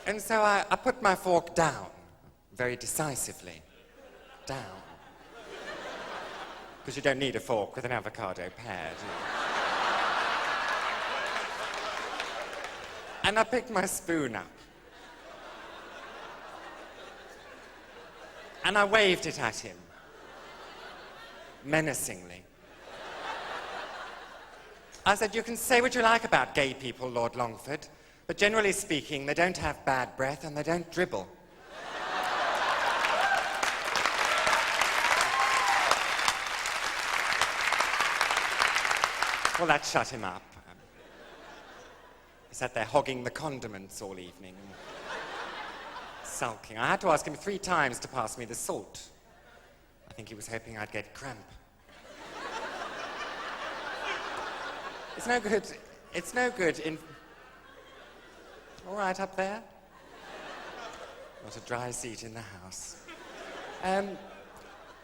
And so I put my fork down, very decisively. Down. Because you don't need a fork with an avocado pear, do you? And I picked my spoon up. And I waved it at him. Menacingly. I said, "You can say what you like about gay people, Lord Longford, but generally speaking, they don't have bad breath and they don't dribble." Well, that shut him up. He sat there hogging the condiments all evening, and sulking. I had to ask him 3 times to pass me the salt. I think he was hoping I'd get cramp. It's no good in... All right up there? Not a dry seat in the house.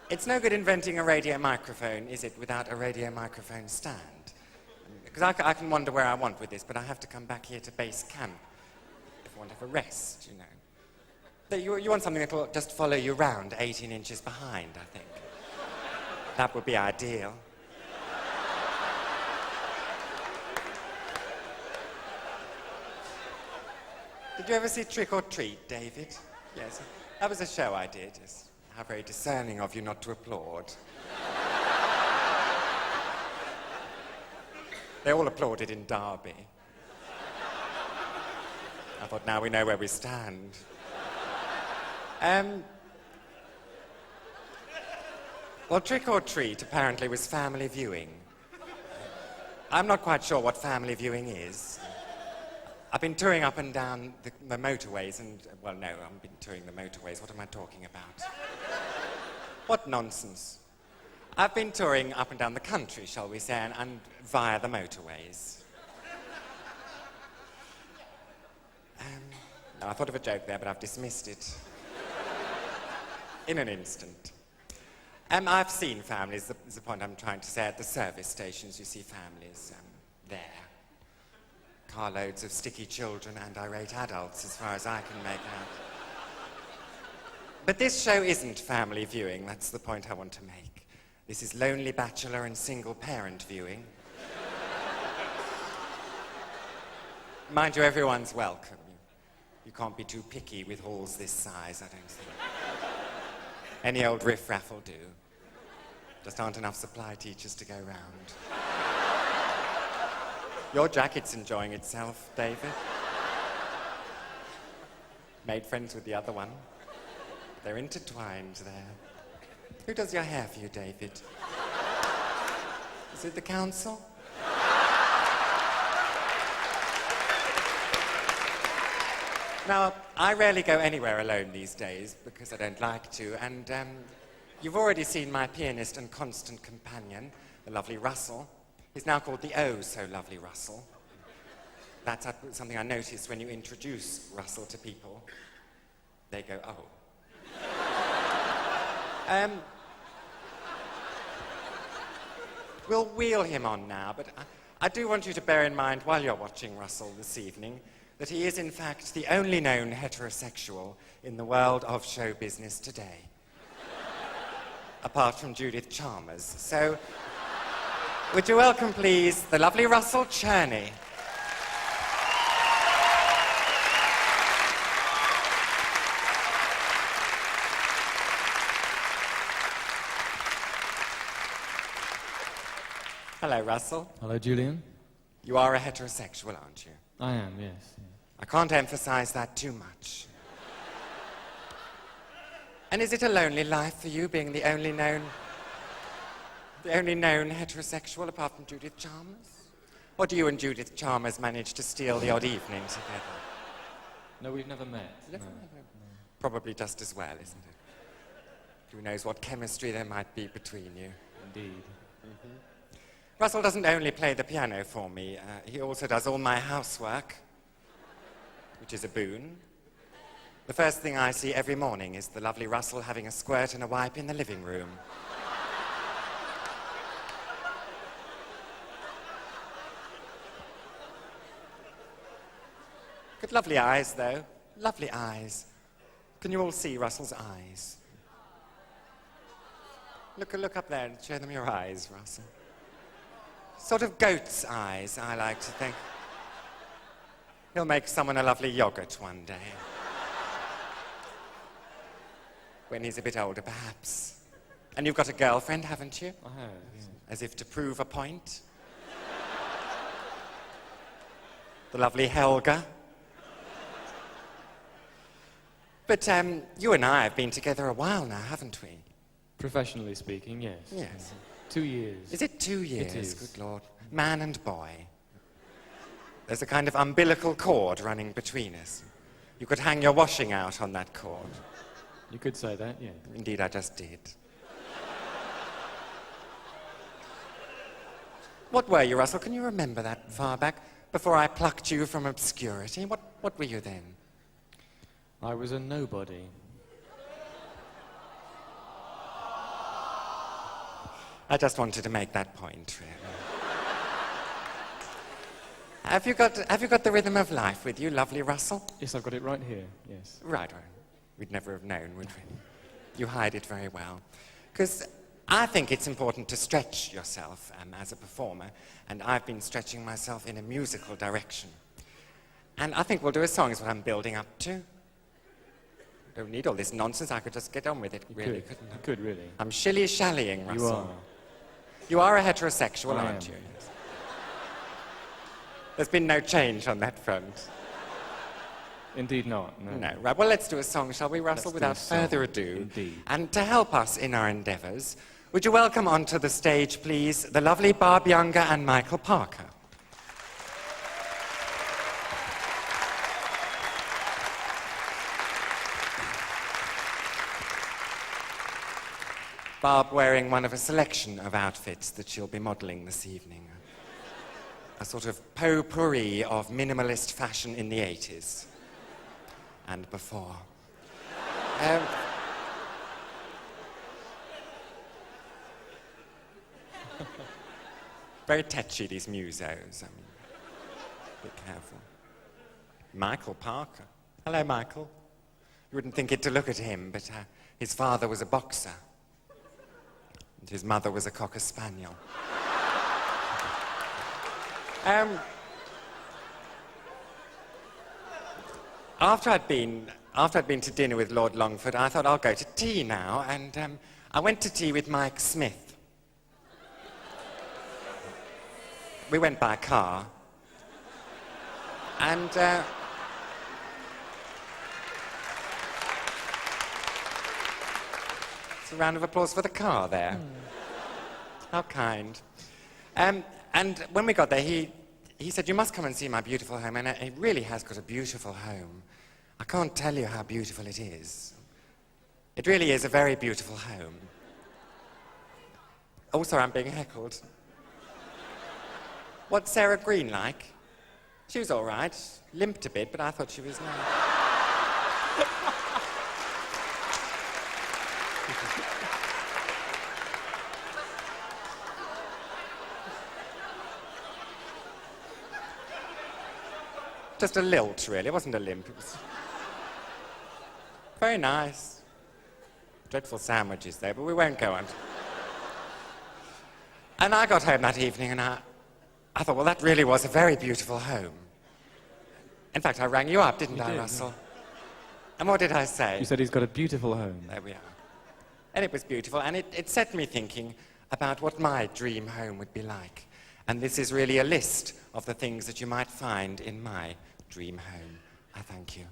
It's no good inventing a radio microphone, is it, without a radio microphone stand? Because I can wander where I want with this, but I have to come back here to base camp if I want to have a rest, you know. But you want something that will just follow you round 18 inches behind, I think. That would be ideal. Did you ever see Trick or Treat, David? Yes. That was a show I did. Yes. How very discerning of you not to applaud. They all applauded in Derby. I thought, now we know where we stand. Well, Trick or Treat apparently was family viewing. I'm not quite sure what family viewing is. I've been touring up and down the motorways and... Well, no, I haven't been touring the motorways. What am I talking about? What nonsense. I've been touring up and down the country, shall we say, and via the motorways. No, I thought of a joke there, but I've dismissed it. In an instant. I've seen families, the point I'm trying to say, at the service stations. You see families there. Carloads of sticky children and irate adults, as far as I can make out. But this show isn't family viewing, that's the point I want to make. This is lonely bachelor and single parent viewing. Mind you, everyone's welcome. You can't be too picky with halls this size, I don't think. Any old riff-raff will do. Just aren't enough supply teachers to go round. Your jacket's enjoying itself, David. Made friends with the other one. They're intertwined there. Who does your hair for you, David? Is it the council? Now, I rarely go anywhere alone these days because I don't like to, and you've already seen my pianist and constant companion, the lovely Russell. He's now called the oh-so-lovely Russell. That's something I notice when you introduce Russell to people. They go, oh. We'll wheel him on now, but I do want you to bear in mind while you're watching Russell this evening that he is, in fact, the only known heterosexual in the world of show business today. Apart from Judith Chalmers. So, would you welcome, please, the lovely Russell Cherney. Hello, Russell. Hello, Julian. You are a heterosexual, aren't you? I am, yes. I can't emphasize that too much. And is it a lonely life for you, being the only known heterosexual apart from Judith Chalmers? Or do you and Judith Chalmers manage to steal the odd evening together? No, we've never met. Never no. met. Probably just as well, isn't it? Who knows what chemistry there might be between you. Indeed. Mm-hmm. Russell doesn't only play the piano for me, he also does all my housework, which is a boon. The first thing I see every morning is the lovely Russell having a squirt and a wipe in the living room. Good lovely eyes, though. lovely eyes. Can you all see Russell's eyes? Look up there and show them your eyes, Russell. Sort of goat's eyes, I like to think. He'll make someone a lovely yogurt one day. When he's a bit older, perhaps. And you've got a girlfriend, haven't you? I have, yeah. As if to prove a point. The lovely Helga. But you and I have been together a while now, haven't we? Professionally speaking, yes. Yes. 2 years. Is it 2 years? It is. Good Lord. Man and boy. There's a kind of umbilical cord running between us. You could hang your washing out on that cord. You could say that, yeah. Indeed, I just did. What were you, Russell? Can you remember that far back? Before I plucked you from obscurity? What were you then? I was a nobody. I just wanted to make that point, really. Have you got the rhythm of life with you, lovely Russell? Yes, I've got it right here, yes. Right. We'd never have known, would we? You hide it very well. Because I think it's important to stretch yourself as a performer, and I've been stretching myself in a musical direction. And I think we'll do a song is what I'm building up to. Don't need all this nonsense, I could just get on with it, really, couldn't I? You could, really. I'm shilly-shallying, Russell. You are. You are a heterosexual, I aren't am. you? Yes. There's been no change on that front. Indeed not, no. No. Right, well, let's do a song, shall we, Russell, Let's do without a song, further ado. indeed. And to help us in our endeavours, would you welcome onto the stage, please, the lovely Barb Younger and Michael Parker. Barb wearing one of a selection of outfits that she'll be modelling this evening. A sort of potpourri of minimalist fashion in the 80s and before. Very tetchy, these musos. I mean, be careful. Michael Parker. Hello, Michael. You wouldn't think it to look at him, but his father was a boxer. And his mother was a cocker spaniel. After I'd been to dinner with Lord Longford, I thought I'll go to tea now, and I went to tea with Mike Smith. We went by car, and it's a round of applause for the car there. How kind. And when we got there, he said, "You must come and see my beautiful home." And it really has got a beautiful home. I can't tell you how beautiful it is. It really is a very beautiful home. Oh, sorry, I'm being heckled. What's Sarah Green like? She was all right. Limped a bit, but I thought she was nice. Just a lilt, really. It wasn't a limp. It was very nice. Dreadful sandwiches there, but we won't go on. And I got home that evening and I thought, well, that really was a very beautiful home. In fact, I rang you up, didn't I, did, Russell? And what did I say? You said he's got a beautiful home. There we are. And it was beautiful, and it set me thinking about what my dream home would be like. And this is really a list of the things that you might find in my dream home. I thank you.